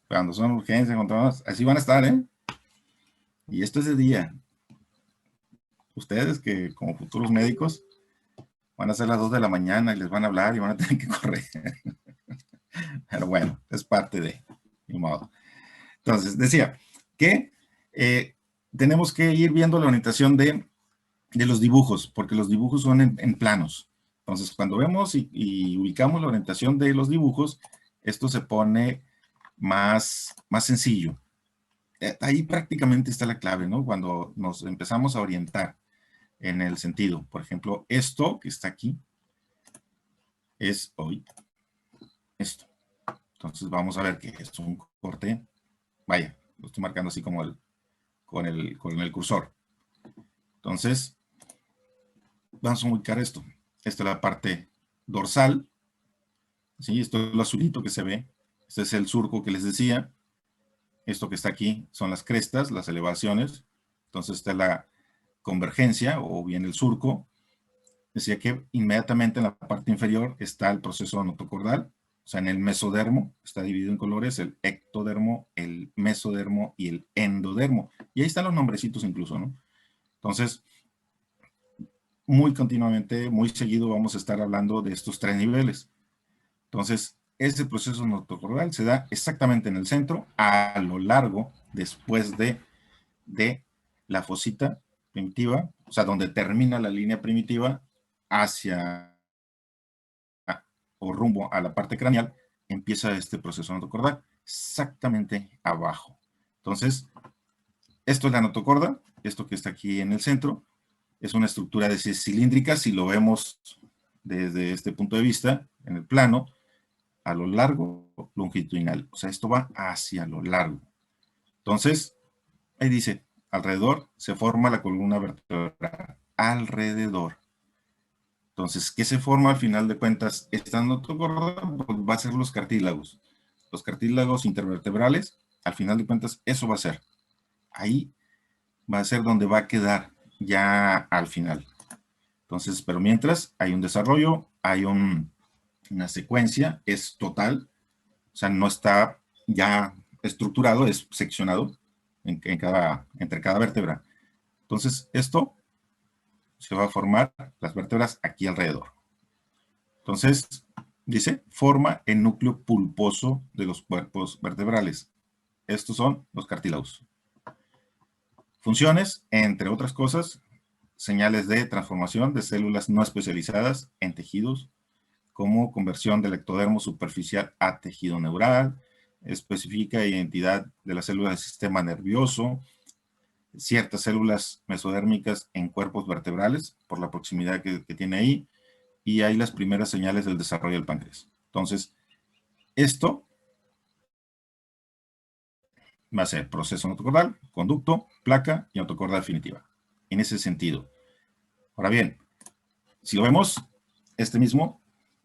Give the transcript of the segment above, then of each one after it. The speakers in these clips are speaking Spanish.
Cuando son urgencias, así van a estar, ¿eh? Y esto es de día. Ustedes que como futuros médicos van a ser las 2 de la mañana y les van a hablar y van a tener que correr. Pero bueno, es parte de mi modo. Entonces, decía que tenemos que ir viendo la orientación de los dibujos, porque los dibujos son en planos. Entonces, cuando vemos y ubicamos la orientación de los dibujos, esto se pone más sencillo. Ahí prácticamente está la clave, ¿no? Cuando nos empezamos a orientar en el sentido. Por ejemplo, esto que está aquí es hoy esto. Entonces vamos a ver que es un corte. Vaya, lo estoy marcando así como con el cursor. Entonces, vamos a ubicar esto. Esta es la parte dorsal. ¿Sí? Esto es lo azulito que se ve. Este es el surco que les decía. Esto que está aquí son las crestas, las elevaciones. Entonces, esta es la convergencia o bien el surco. Decía que inmediatamente en la parte inferior está el proceso notocordal, o sea, en el mesodermo, está dividido en colores, el ectodermo, el mesodermo y el endodermo. Y ahí están los nombrecitos incluso, ¿no? Entonces, muy continuamente, muy seguido vamos a estar hablando de estos tres niveles. Entonces, ese proceso notocordal se da exactamente en el centro, a lo largo, después de la fosita primitiva, o sea, donde termina la línea primitiva, hacia o rumbo a la parte craneal, empieza este proceso notocordal, exactamente abajo. Entonces, esto es la notocorda, esto que está aquí en el centro, es una estructura cilíndrica, si lo vemos desde este punto de vista, en el plano, a lo largo, longitudinal. O sea, esto va hacia lo largo. Entonces, ahí dice, alrededor se forma la columna vertebral. Alrededor. Entonces, ¿qué se forma al final de cuentas? Esta notocorda pues, va a ser los cartílagos. Los cartílagos intervertebrales, al final de cuentas, eso va a ser. Ahí va a ser donde va a quedar ya al final. Entonces, pero mientras hay un desarrollo, hay una secuencia, es total, o sea, no está ya estructurado, es seccionado entre cada vértebra. Entonces, esto se va a formar las vértebras aquí alrededor. Entonces, dice, forma el núcleo pulposo de los cuerpos vertebrales. Estos son los cartílagos. Funciones, entre otras cosas, señales de transformación de células no especializadas en tejidos, como conversión del ectodermo superficial a tejido neural, especifica identidad de las células del sistema nervioso, ciertas células mesodérmicas en cuerpos vertebrales, por la proximidad que tiene ahí, y hay las primeras señales del desarrollo del páncreas. Entonces, esto va a ser proceso notocordal, conducto, placa y notocorda definitiva. En ese sentido. Ahora bien, si lo vemos, este mismo,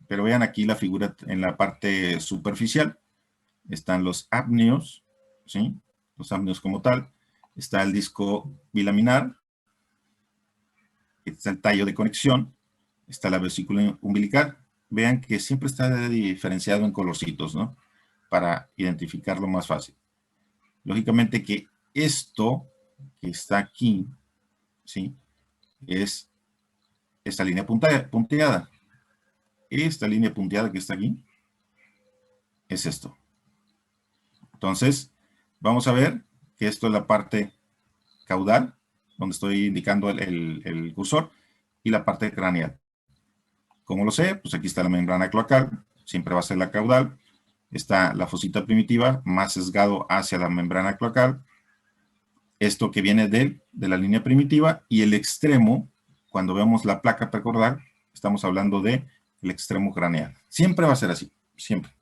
pero vean aquí la figura en la parte superficial, están los ápneos, ¿sí? Los ápneos como tal, está el disco bilaminar, está el tallo de conexión, está la vesícula umbilical. Vean que siempre está diferenciado en colorcitos, ¿no? Para identificarlo más fácil. Lógicamente que esto que está aquí, ¿sí? Es esta línea punteada. Esta línea punteada que está aquí es esto. Entonces, vamos a ver que esto es la parte caudal, donde estoy indicando el cursor, y la parte craneal. ¿Cómo lo sé? Pues aquí está la membrana cloacal, siempre va a ser la caudal. Está la fosita primitiva, más sesgado hacia la membrana cloacal. Esto que viene de la línea primitiva, y el extremo, cuando vemos la placa precordal, estamos hablando del extremo craneal. Siempre va a ser así, siempre.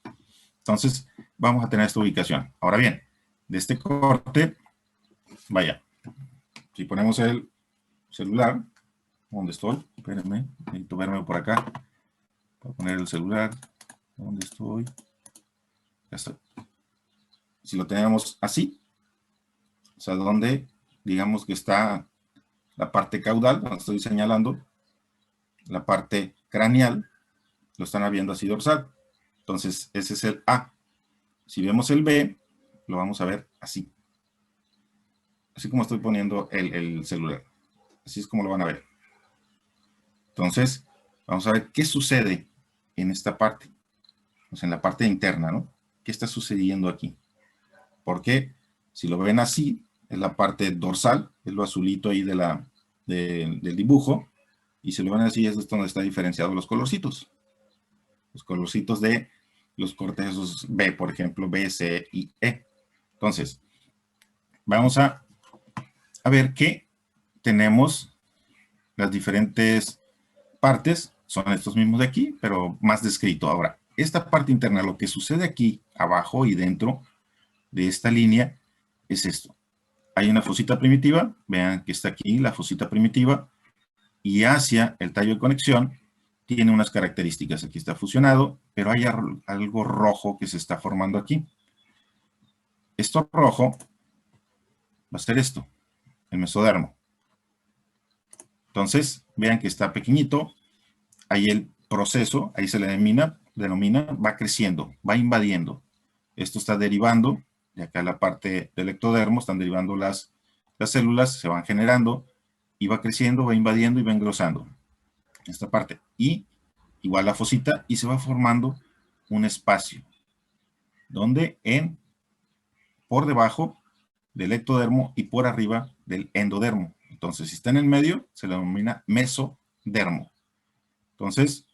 Entonces, vamos a tener esta ubicación. Ahora bien, de este corte, vaya, si ponemos el celular, ¿dónde estoy? Espérenme, necesito verme por acá. Voy a poner el celular. ¿Dónde estoy? Ya está. Si lo tenemos así, o sea, donde digamos que está la parte caudal, donde estoy señalando, la parte craneal, lo están viendo así dorsal. Entonces, ese es el A. Si vemos el B, lo vamos a ver así. Así como estoy poniendo el celular. Así es como lo van a ver. Entonces, vamos a ver qué sucede en esta parte. O sea, en la parte interna, ¿no? ¿Qué está sucediendo aquí? Porque si lo ven así, es la parte dorsal, es lo azulito ahí del dibujo. Y si lo ven así, es donde está diferenciado los colorcitos. Los colorcitos de los cortejos B, por ejemplo, B, C y E. Entonces, vamos a ver que tenemos las diferentes partes, son estos mismos de aquí, pero más descrito. Ahora, esta parte interna, lo que sucede aquí, abajo y dentro de esta línea, es esto. Hay una fosita primitiva, vean que está aquí la fosita primitiva, y hacia el tallo de conexión tiene unas características. Aquí está fusionado, pero hay algo rojo que se está formando aquí. Esto rojo va a ser esto, el mesodermo. Entonces, vean que está pequeñito, ahí el proceso, ahí se le denomina, va creciendo, va invadiendo. Esto está derivando, de acá la parte del ectodermo, están derivando las células, se van generando, y va creciendo, va invadiendo y va engrosando esta parte. Y igual la fosita, y se va formando un espacio, donde por debajo del ectodermo y por arriba del endodermo. Entonces, si está en el medio, se le denomina mesodermo. Entonces,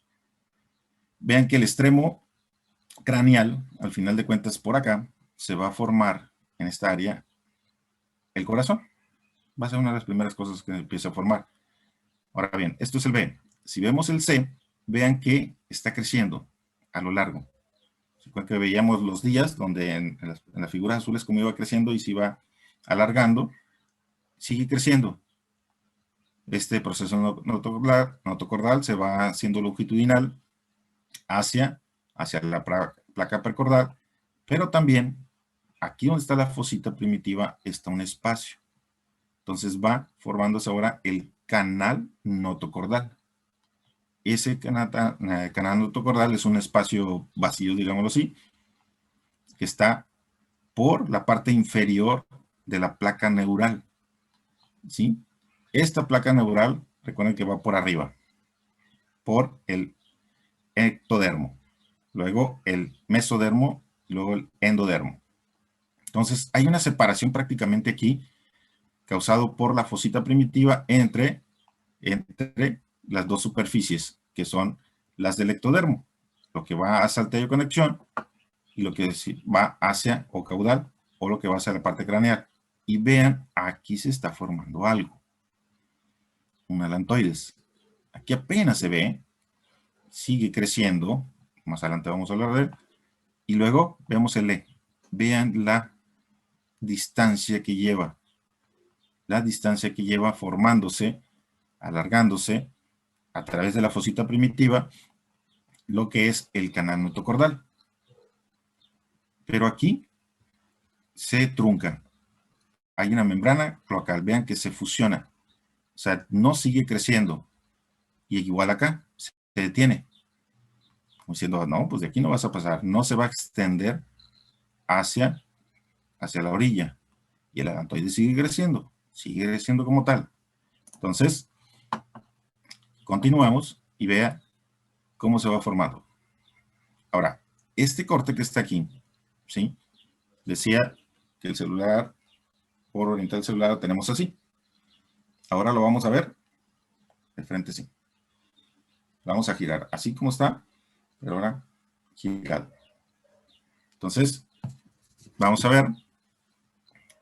vean que el extremo craneal, al final de cuentas por acá, se va a formar en esta área el corazón. Va a ser una de las primeras cosas que empieza a formar. Ahora bien, esto es el B. Si vemos el C, vean que está creciendo a lo largo. Se acuerdan que veíamos los días donde en las figuras azules como iba creciendo y se iba alargando, sigue creciendo. Este proceso notocordal se va haciendo longitudinal hacia la placa precordal, pero también aquí donde está la fosita primitiva está un espacio. Entonces va formándose ahora el canal notocordal. Ese canal notocordal es un espacio vacío, digámoslo así, que está por la parte inferior de la placa neural. ¿Sí? Esta placa neural, recuerden que va por arriba, por el ectodermo, luego el mesodermo, luego el endodermo. Entonces, hay una separación prácticamente aquí, causado por la fosita primitiva entre las dos superficies, que son las del ectodermo, lo que va hacia el tallo de conexión y lo que va hacia o caudal, o lo que va hacia la parte craneal. Y vean, aquí se está formando algo, un alantoides. Aquí apenas se ve, sigue creciendo, más adelante vamos a hablar de él, y luego vemos el E. Vean la distancia que lleva, formándose, alargándose a través de la fosita primitiva, lo que es el canal notocordal. Pero aquí se trunca. Hay una membrana cloacal, vean que se fusiona. O sea, no sigue creciendo. Y igual acá, se detiene. Como diciendo, no, pues de aquí no vas a pasar. No se va a extender hacia la orilla. Y el alantoide sigue creciendo como tal. Entonces, continuamos y vea cómo se va formando. Ahora, este corte que está aquí, ¿sí? Decía que el celular, por orientar el celular, lo tenemos así. Ahora lo vamos a ver de frente, sí. Vamos a girar así como está, pero ahora girado. Entonces, vamos a ver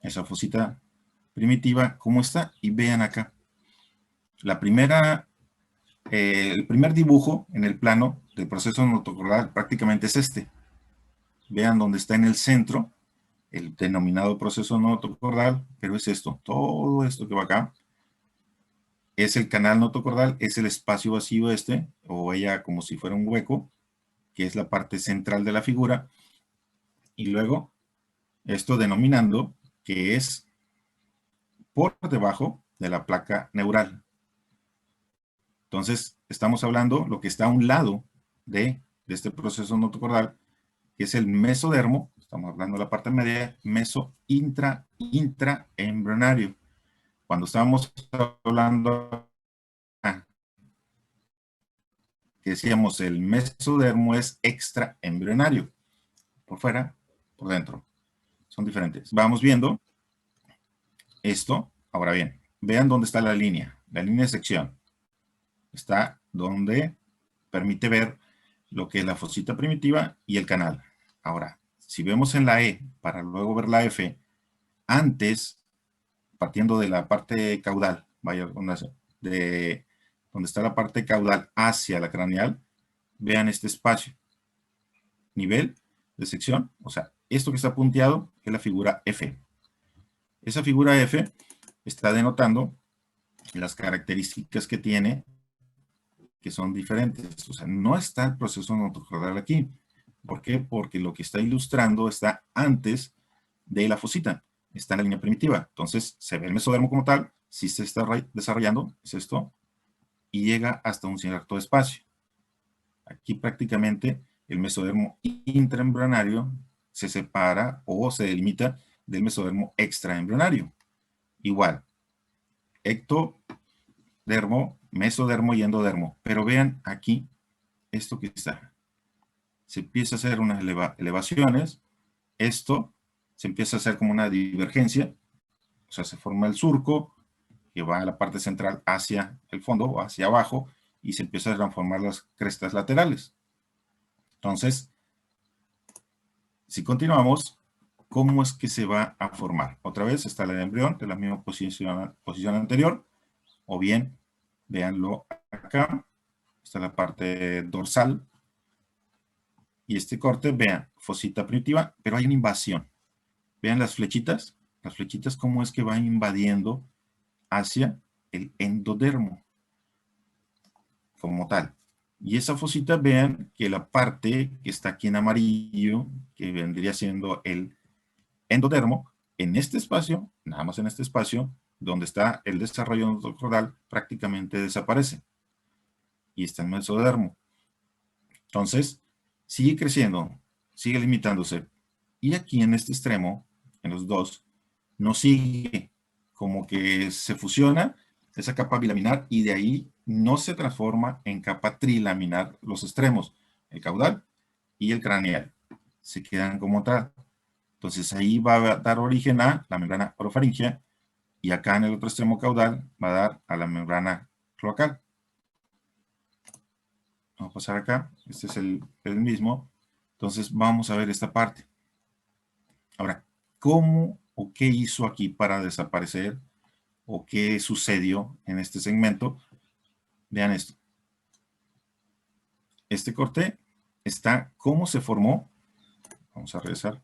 esa fosita primitiva, cómo está, y vean acá. El primer dibujo en el plano del proceso notocordal prácticamente es este. Vean donde está en el centro, el denominado proceso notocordal, pero es esto, todo esto que va acá, es el canal notocordal, es el espacio vacío este, o ella como si fuera un hueco, que es la parte central de la figura, y luego esto denominando que es por debajo de la placa neural. Entonces, estamos hablando lo que está a un lado de este proceso notocordal, que es el mesodermo, estamos hablando de la parte media, intraembrionario. Cuando estábamos hablando que decíamos el mesodermo es extraembrionario, por fuera, por dentro, son diferentes. Vamos viendo esto. Ahora bien, vean dónde está la línea de sección. Está donde permite ver lo que es la fosita primitiva y el canal. Ahora, si vemos en la E, para luego ver la F, antes, partiendo de la parte caudal, vaya, de donde está la parte caudal hacia la craneal, vean este espacio. Nivel de sección, o sea, esto que está punteado es la figura F. Esa figura F está denotando las características que tiene, que son diferentes. O sea, no está el proceso notocordial aquí. ¿Por qué? Porque lo que está ilustrando está antes de la fosita. Está en la línea primitiva. Entonces, se ve el mesodermo como tal. Si se está desarrollando, es esto. Y llega hasta un cierto espacio. Aquí prácticamente el mesodermo intraembrionario se separa o se delimita del mesodermo extraembrionario. Igual, ectodermo, mesodermo y endodermo. Pero vean aquí esto que está. Se empieza a hacer unas elevaciones. Esto se empieza a hacer como una divergencia. O sea, se forma el surco que va a la parte central hacia el fondo o hacia abajo y se empiezan a transformar las crestas laterales. Entonces, si continuamos, ¿cómo es que se va a formar? Otra vez está el embrión de la misma posición anterior, o bien, véanlo acá, está la parte dorsal, y este corte, vean, fosita primitiva, pero hay una invasión. Vean las flechitas cómo es que van invadiendo hacia el endodermo, como tal. Y esa fosita, vean que la parte que está aquí en amarillo, que vendría siendo el endodermo, en este espacio, nada más en este espacio, donde está el desarrollo notocaudal, prácticamente desaparece. Y está el mesodermo. Entonces, sigue creciendo, sigue limitándose. Y aquí en este extremo, en los dos, no sigue, como que se fusiona esa capa bilaminar y de ahí no se transforma en capa trilaminar los extremos, el caudal y el craneal. Se quedan como tal. Entonces ahí va a dar origen a la membrana orofaringea y acá en el otro extremo caudal va a dar a la membrana cloacal. Vamos a pasar acá, este es el mismo. Entonces vamos a ver esta parte. Ahora, ¿cómo o qué hizo aquí para desaparecer o qué sucedió en este segmento? Vean esto. Este corte está, ¿cómo se formó? Vamos a regresar.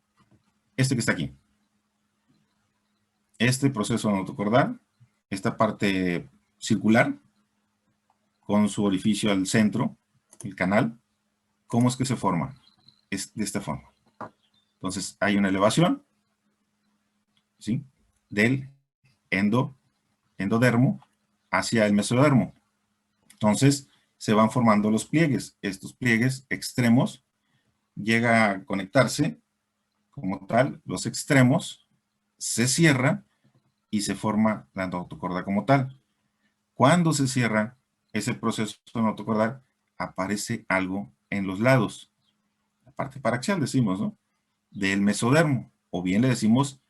Este que está aquí. Este proceso notocaudal, esta parte circular, con su orificio al centro, el canal, ¿cómo es que se forma? Es de esta forma. Entonces, hay una elevación, ¿sí?, del endodermo hacia el mesodermo. Entonces, se van formando los pliegues. Estos pliegues extremos llega a conectarse como tal, los extremos se cierran y se forma la notocorda como tal. Cuando se cierra ese proceso notocaudal, aparece algo en los lados, la parte paraxial decimos, ¿no?, del mesodermo, o bien le decimos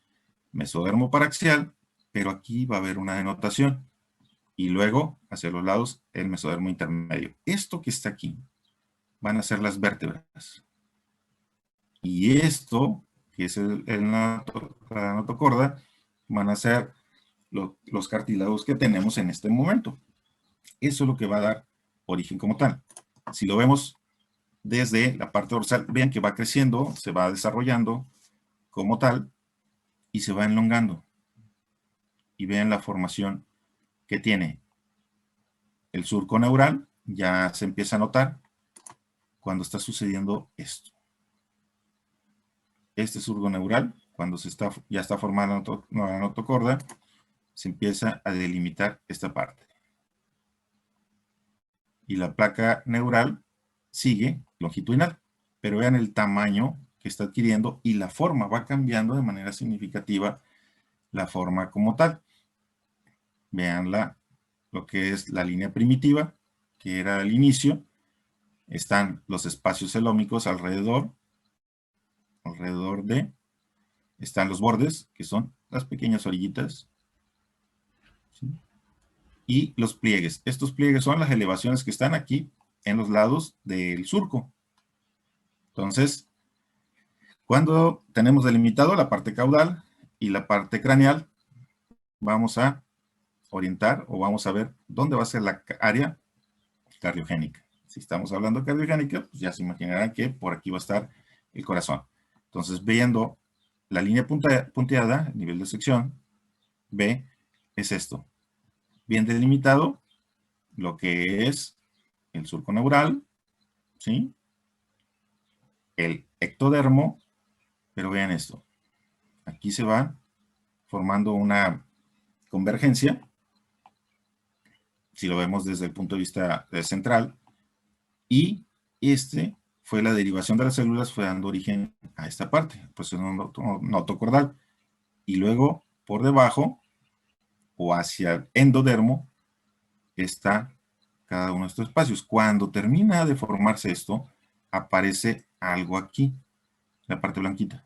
mesodermo paraxial, pero aquí va a haber una denotación, y luego hacia los lados el mesodermo intermedio. Esto que está aquí van a ser las vértebras, y esto, que es la notocorda, van a ser los cartílagos que tenemos en este momento. Eso es lo que va a dar origen como tal. Si lo vemos desde la parte dorsal, vean que va creciendo, se va desarrollando como tal y se va elongando. Y vean la formación que tiene. El surco neural ya se empieza a notar cuando está sucediendo esto. Este surco neural, cuando ya está formando la notocorda, se empieza a delimitar esta parte. Y la placa neural sigue longitudinal, pero vean el tamaño que está adquiriendo y la forma va cambiando de manera significativa, la forma como tal. Vean lo que es la línea primitiva, que era el inicio. Están los espacios celómicos alrededor de, están los bordes, que son las pequeñas orillitas, ¿sí? Y los pliegues. Estos pliegues son las elevaciones que están aquí en los lados del surco. Entonces, cuando tenemos delimitado la parte caudal y la parte craneal, vamos a orientar o vamos a ver dónde va a ser la área cardiogénica. Si estamos hablando de cardiogénica, pues ya se imaginarán que por aquí va a estar el corazón. Entonces, viendo la línea punteada, nivel de sección, B, es esto. Bien delimitado lo que es el surco neural, ¿sí? El ectodermo, pero vean esto. Aquí se va formando una convergencia, si lo vemos desde el punto de vista central, y este fue la derivación de las células, fue dando origen a esta parte, el proceso notocordal. Y luego, por debajo, o hacia el endodermo, está cada uno de estos espacios. Cuando termina de formarse esto, aparece algo aquí, la parte blanquita,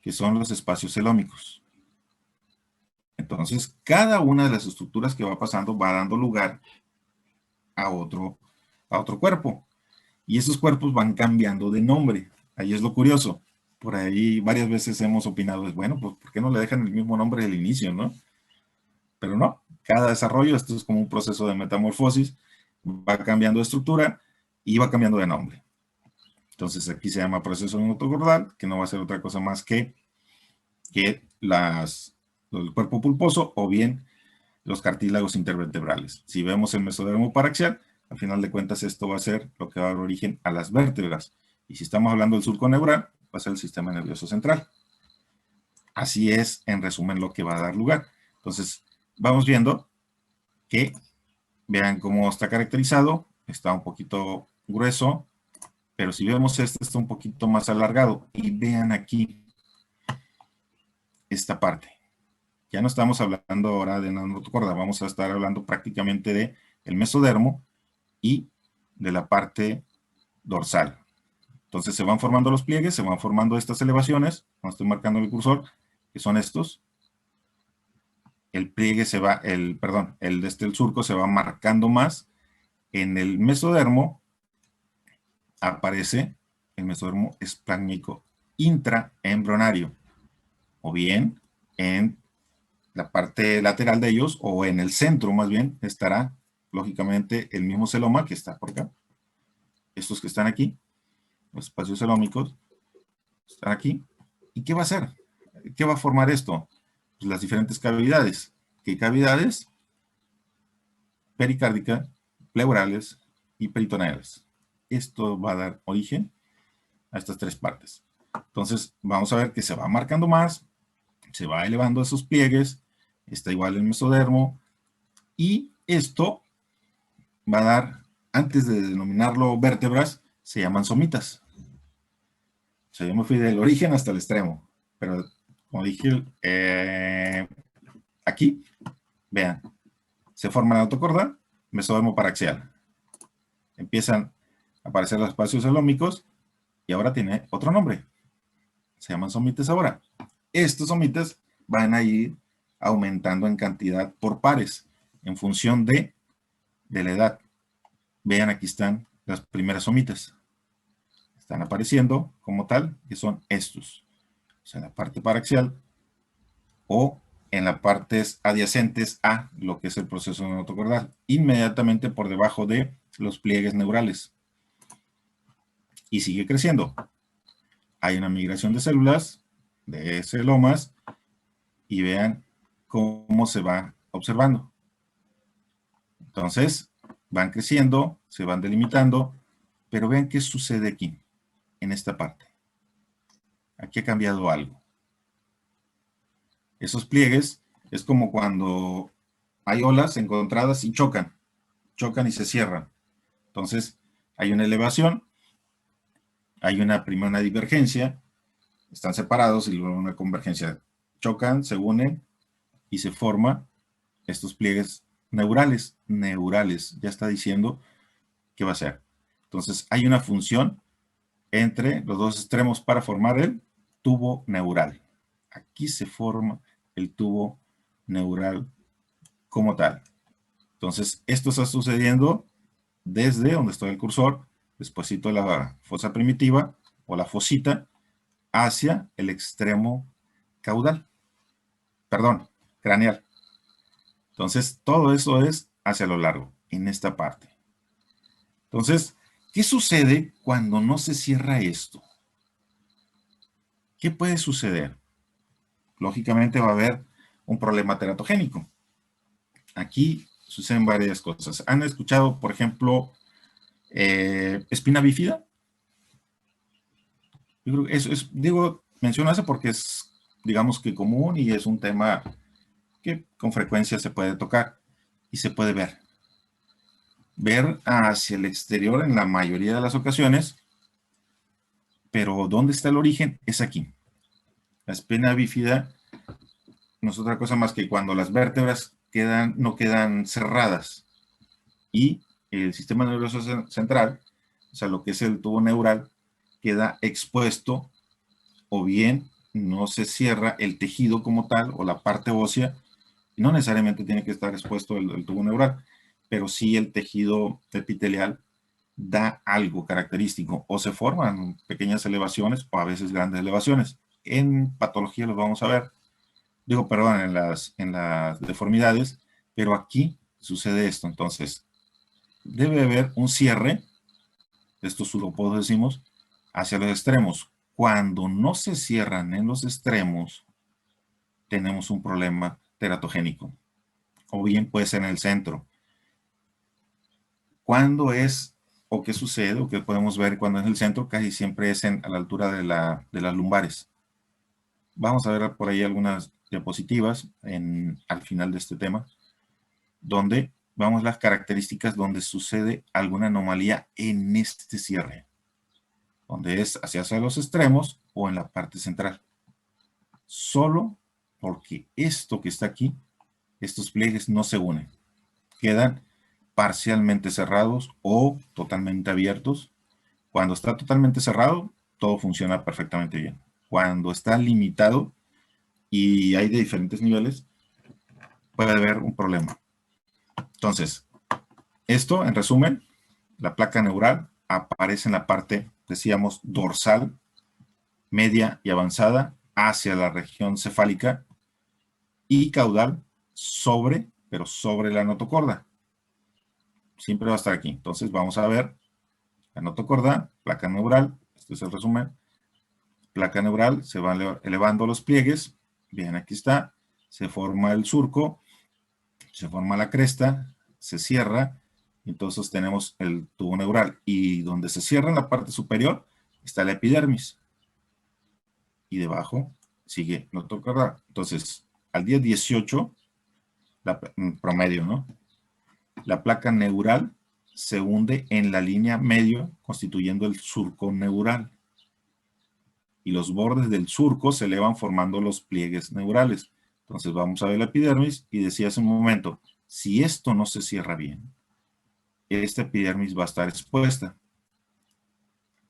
que son los espacios celómicos. Entonces, cada una de las estructuras que va pasando va dando lugar a otro cuerpo. Y esos cuerpos van cambiando de nombre. Ahí es lo curioso. Por ahí varias veces hemos opinado, bueno, pues ¿por qué no le dejan el mismo nombre del inicio, no? Pero no, cada desarrollo, esto es como un proceso de metamorfosis, va cambiando de estructura y va cambiando de nombre. Entonces aquí se llama proceso notocordal, que no va a ser otra cosa más que el cuerpo pulposo o bien los cartílagos intervertebrales. Si vemos el mesodermo paraxial, al final de cuentas esto va a ser lo que va a dar origen a las vértebras. Y si estamos hablando del surco neural, va a ser el sistema nervioso central. Así es, en resumen, lo que va a dar lugar. Entonces, vamos viendo que, vean cómo está caracterizado, está un poquito grueso, pero si vemos este está un poquito más alargado. Y vean aquí esta parte. Ya no estamos hablando ahora de notocorda, vamos a estar hablando prácticamente de el mesodermo y de la parte dorsal. Entonces se van formando los pliegues, se van formando estas elevaciones, no estoy marcando el cursor, que son estos. El pliegue se va, el surco se va marcando más. En el mesodermo aparece el mesodermo esplácnico intraembrionario, o bien en la parte lateral de ellos, o en el centro más bien, estará lógicamente el mismo celoma que está por acá. Estos que están aquí, los espacios celómicos, están aquí. ¿Y qué va a hacer? ¿Qué va a formar esto? Pues las diferentes cavidades. ¿Qué cavidades? Pericárdica, pleurales y peritoneales. Esto va a dar origen a estas tres partes. Entonces, vamos a ver que se va marcando más, se va elevando esos pliegues, está igual el mesodermo, y esto va a dar, antes de denominarlo vértebras, se llaman somitas. O sea, yo me fui del origen hasta el extremo, pero como dije, aquí, vean, se forma la autocorda, mesodermo paraxial. Empiezan a aparecer los espacios celómicos y ahora tiene otro nombre. Se llaman somites ahora. Estos somites van a ir aumentando en cantidad por pares en función de la edad. Vean, aquí están las primeras somitas. Están apareciendo como tal, que son estos. O sea, en la parte paraxial o en las partes adyacentes a lo que es el proceso notocordal, inmediatamente por debajo de los pliegues neurales. Y sigue creciendo. Hay una migración de células, de celomas, y vean cómo se va observando. Entonces, van creciendo, se van delimitando, pero vean qué sucede aquí, en esta parte. Aquí ha cambiado algo. Esos pliegues es como cuando hay olas encontradas y chocan y se cierran. Entonces, hay una elevación Hay primero una divergencia, están separados y luego una convergencia. Chocan, se unen y se forman estos pliegues neurales. Neurales, ya está diciendo qué va a ser. Entonces, hay una función entre los dos extremos para formar el tubo neural. Aquí se forma el tubo neural como tal. Entonces, esto está sucediendo desde donde está el cursor, despuésito de la fosa primitiva o la fosita, hacia el extremo caudal, perdón, craneal. Entonces, todo eso es hacia lo largo, en esta parte. Entonces, ¿qué sucede cuando no se cierra esto? ¿Qué puede suceder? Lógicamente va a haber un problema teratogénico. Aquí suceden varias cosas. ¿Han escuchado, por ejemplo, espina bífida? Yo creo que eso es, digo, menciono eso porque es, digamos que común y es un tema que con frecuencia se puede tocar y se puede ver. Ver hacia el exterior en la mayoría de las ocasiones, pero ¿dónde está el origen? Es aquí. La espina bífida no es otra cosa más que cuando las vértebras no quedan cerradas y el sistema nervioso central, o sea, lo que es el tubo neural, queda expuesto o bien no se cierra el tejido como tal o la parte ósea. No necesariamente tiene que estar expuesto el tubo neural, pero sí el tejido epitelial da algo característico o se forman pequeñas elevaciones o a veces grandes elevaciones. En patología los vamos a ver, digo, perdón, en las deformidades, pero aquí sucede esto. Entonces, debe haber un cierre, estos pseudopodos decimos, hacia los extremos. Cuando no se cierran en los extremos, tenemos un problema teratogénico, o bien puede ser en el centro. ¿Cuándo es o qué sucede o qué podemos ver cuando es en el centro? Casi siempre es a la altura de las lumbares. Vamos a ver por ahí algunas diapositivas al final de este tema, donde vamos las características donde sucede alguna anomalía en este cierre, donde es hacia los extremos o en la parte central. Solo porque esto que está aquí, estos pliegues no se unen, quedan parcialmente cerrados o totalmente abiertos. Cuando está totalmente cerrado, todo funciona perfectamente bien. Cuando está limitado y hay de diferentes niveles, puede haber un problema. Entonces, esto, en resumen, la placa neural aparece en la parte, decíamos, dorsal, media y avanzada hacia la región cefálica y caudal pero sobre la notocorda. Siempre va a estar aquí. Entonces vamos a ver la notocorda, placa neural, este es el resumen. Placa neural, se van elevando los pliegues. Bien, aquí está. Se forma el surco, se forma la cresta, se cierra. Entonces tenemos el tubo neural. Y donde se cierra en la parte superior está la epidermis. Y debajo sigue notocorda. Entonces, al día 18, promedio, ¿no? La placa neural se hunde en la línea medio, constituyendo el surco neural. Y los bordes del surco se elevan formando los pliegues neurales. Entonces vamos a ver la epidermis y decía hace un momento, si esto no se cierra bien, esta epidermis va a estar expuesta.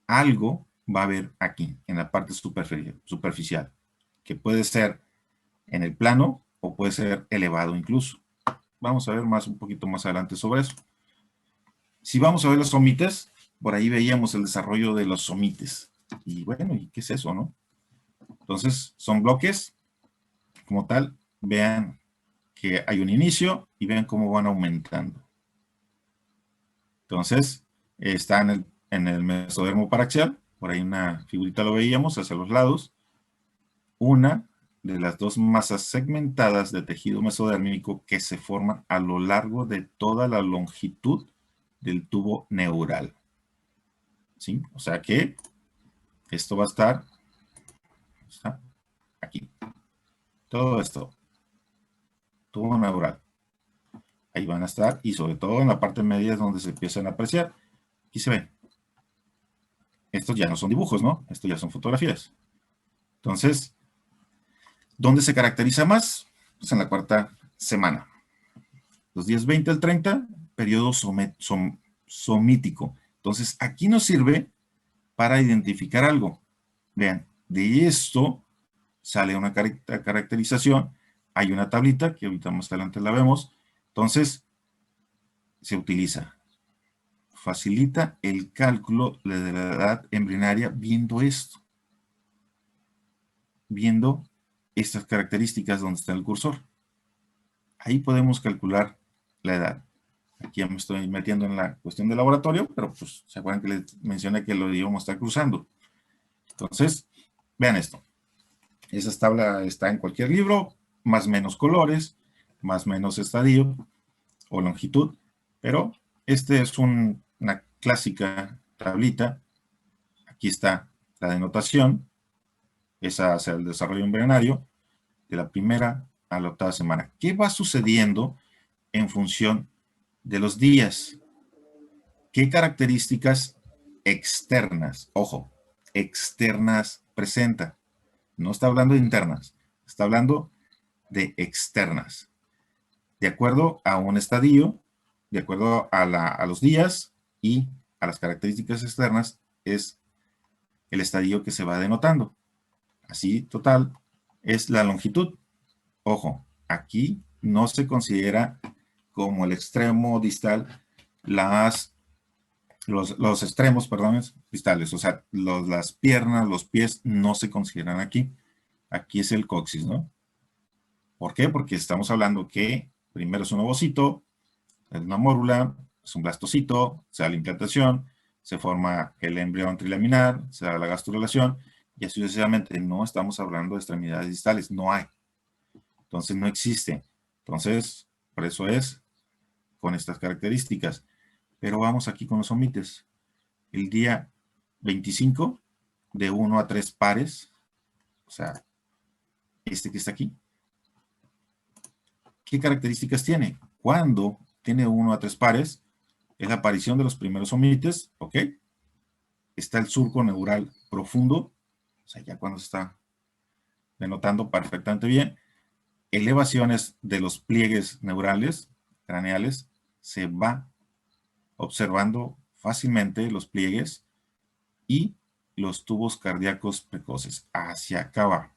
Algo va a haber aquí, en la parte superficial, que puede ser en el plano o puede ser elevado incluso. Vamos a ver un poquito más adelante sobre eso. Si vamos a ver los somites, por ahí veíamos el desarrollo de los somites. Y bueno, ¿y qué es eso, no? Entonces, son bloques como tal. Vean que hay un inicio y vean cómo van aumentando. Entonces, está en el mesodermo paraxial, por ahí una figurita lo veíamos hacia los lados. Una de las dos masas segmentadas de tejido mesodérmico que se forman a lo largo de toda la longitud del tubo neural. ¿Sí? O sea que esto va a estar aquí. Todo esto, tubo neural. Ahí van a estar y sobre todo en la parte media es donde se empiezan a apreciar. Aquí se ven. estos ya no son dibujos, ¿no? Estos ya son fotografías. Entonces, ¿dónde se caracteriza más? Pues en la cuarta semana. Los días 20 al 30, periodo somítico. Entonces, aquí nos sirve para identificar algo. Vean, de esto sale una caracterización. Hay una tablita que ahorita más adelante la vemos. Entonces, se utiliza. Facilita el cálculo de la edad embrionaria viendo esto. Viendo estas características donde está el cursor. Ahí podemos calcular la edad. Aquí ya me estoy metiendo en la cuestión del laboratorio, pero pues se acuerdan que les mencioné que lo íbamos a estar cruzando. Entonces, vean esto. Esa tabla está en cualquier libro, más o menos colores, más o menos estadio o longitud, pero este es una clásica tablita. Aquí está la denotación, esa hacia el desarrollo embrionario, de la primera a la octava semana. ¿Qué va sucediendo en función de los días? ¿Qué características externas, ojo, externas presenta? No está hablando de internas, está hablando de externas. De acuerdo a un estadio, de acuerdo a los días y a las características externas, es el estadio que se va denotando. Así, total, es la longitud. Ojo, aquí no se considera como el extremo distal los extremos, perdón, distales, o sea, las piernas, los pies no se consideran aquí. Aquí es el coxis, ¿no? ¿Por qué? Porque estamos hablando que primero es un ovocito, es una mórula, es un blastocito, se da la implantación, se forma el embrión trilaminar, se da la gastrulación, y así sucesivamente. No estamos hablando de extremidades distales, no hay. Entonces no existe. Entonces, por eso es con estas características. Pero vamos aquí con los omites. El día 25, de 1 a 3 pares, o sea, este que está aquí. ¿Qué características tiene? Cuando tiene 1 a 3 pares, es la aparición de los primeros omites, ¿ok? Está el surco neural profundo, o sea, ya cuando se está denotando perfectamente bien. Elevaciones de los pliegues neurales, craneales, se va observando fácilmente los pliegues y los tubos cardíacos precoces. Hacia acá va.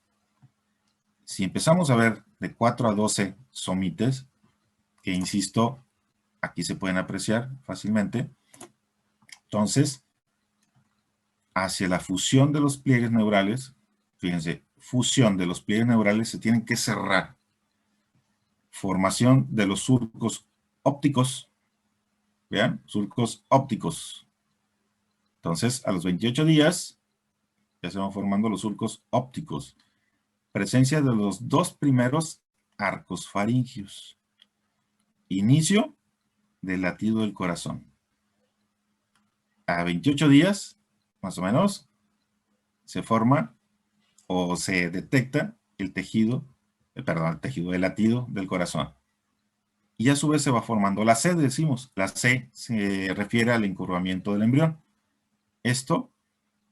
Si empezamos a ver de 4 a 12 somites, que insisto, aquí se pueden apreciar fácilmente, entonces, hacia la fusión de los pliegues neurales, fíjense, fusión de los pliegues neurales se tienen que cerrar. Formación de los surcos ópticos, vean, surcos ópticos. Entonces, a los 28 días, ya se van formando los surcos ópticos. Presencia de los dos primeros arcos faringios. Inicio del latido del corazón. A 28 días, más o menos, se forma o se detecta el tejido, el tejido del latido del corazón. Y a su vez se va formando la C, decimos. La C se refiere al encurvamiento del embrión. Esto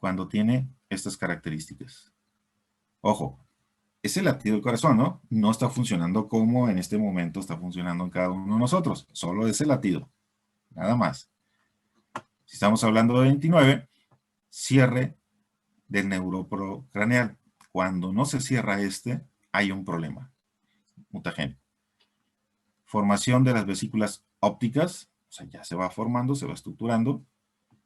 cuando tiene estas características. Ojo, es el latido del corazón, ¿no? No está funcionando como en este momento está funcionando en cada uno de nosotros. Solo es el latido. Nada más. Si estamos hablando de 29, cierre del neuróporo craneal. Cuando no se cierra este, hay un problema. Mutagéneo. Formación de las vesículas ópticas. O sea, ya se va formando, se va estructurando.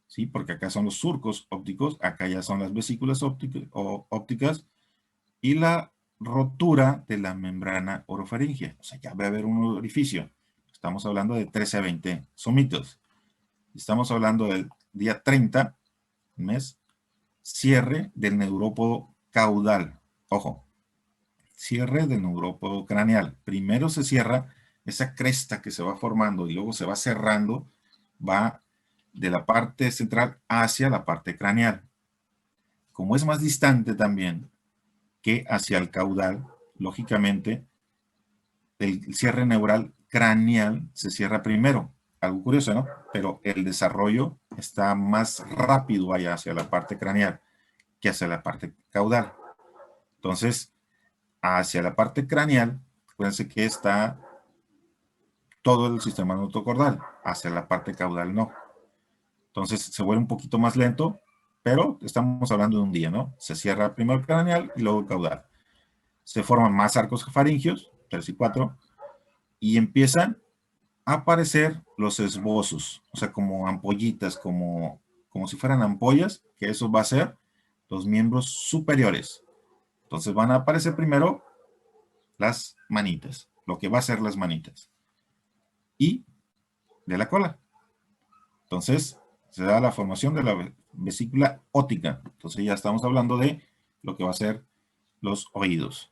¿Sí? Porque acá son los surcos ópticos, acá ya son las vesículas ópticas y la rotura de la membrana orofaringea. O sea, ya va a haber un orificio. Estamos hablando de 13 a 20 somitos. Estamos hablando del día 30, mes, cierre del neurópodo caudal. Ojo, cierre del neurópodo craneal. Primero se cierra esa cresta que se va formando y luego se va cerrando, va de la parte central hacia la parte craneal. Como es más distante también que hacia el caudal, lógicamente, el cierre neural craneal se cierra primero. algo curioso, ¿no? Pero el desarrollo está más rápido allá hacia la parte craneal que hacia la parte caudal. Entonces, hacia la parte craneal, acuérdense que está todo el sistema notocaudal, hacia la parte caudal no. Entonces, se vuelve un poquito más lento, pero estamos hablando de un día, ¿no? Se cierra primero el craneal y luego el caudal. Se forman más arcos faringios, 3 y 4, y empiezan a aparecer los esbozos, o sea, como ampollitas, como si fueran ampollas, que eso va a ser los miembros superiores. Entonces van a aparecer primero las manitas, lo que va a ser las manitas. Y de la cola. Entonces se da la formación de la vesícula óptica. Entonces ya estamos hablando de lo que va a ser los oídos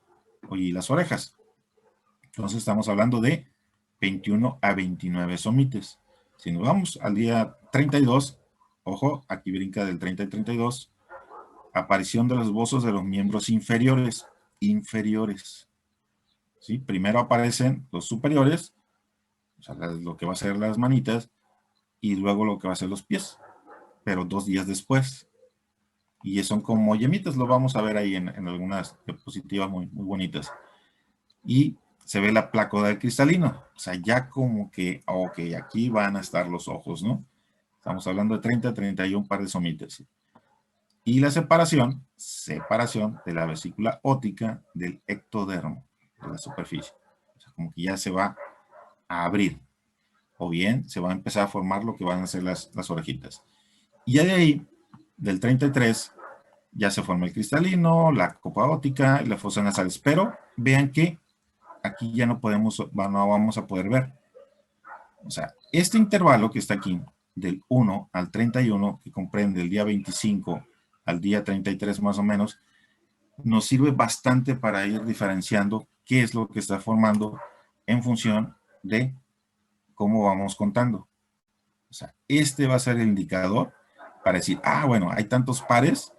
y las orejas. Entonces estamos hablando de 21 a 29 somites. Si nos vamos al día 32, ojo, aquí brinca del 30 al 32, aparición de los esbozos de los miembros inferiores. ¿Sí? Primero aparecen los superiores, o sea, lo que va a ser las manitas, y luego lo que va a ser los pies, pero 2 días después. Y son como yemitas, lo vamos a ver ahí en algunas diapositivas muy, muy bonitas. Y se ve la placa cristalino, o sea, ya como que, ok, aquí van a estar los ojos, ¿no? Estamos hablando de 30 a 31 par de somites. Y la separación de la vesícula óptica del ectodermo, de la superficie. O sea, como que ya se va a abrir. O bien se va a empezar a formar lo que van a ser las orejitas. Y ya de ahí, del 33, ya se forma el cristalino, la copa óptica y las fosas nasales. Pero vean que aquí ya no vamos a poder ver. O sea, este intervalo que está aquí, del 1 al 31, que comprende el día 25 al día 33 más o menos, nos sirve bastante para ir diferenciando qué es lo que está formando en función de cómo vamos contando. O sea, este va a ser el indicador para decir, ah, bueno, hay tantos pares,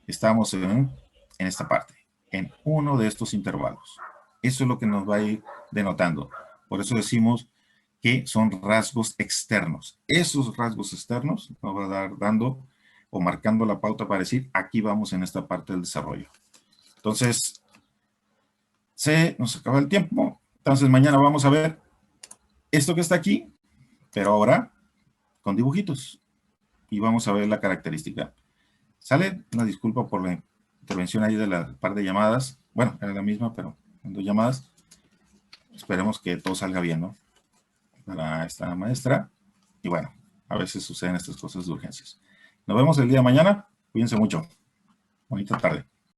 estamos en esta parte, en uno de estos intervalos. Eso es lo que nos va a ir denotando. Por eso decimos que son rasgos externos. Esos rasgos externos nos va a dar dando o marcando la pauta para decir, aquí vamos en esta parte del desarrollo. Entonces, se nos acaba el tiempo. Entonces, mañana vamos a ver esto que está aquí, pero ahora con dibujitos. Y vamos a ver la característica. ¿Sale? Una disculpa por la intervención ahí de la par de llamadas. Bueno, era la misma, pero en 2 llamadas. Esperemos que todo salga bien, ¿no? Para esta maestra. Y bueno, a veces suceden estas cosas de urgencias. Nos vemos el día de mañana. Cuídense mucho. Bonita tarde.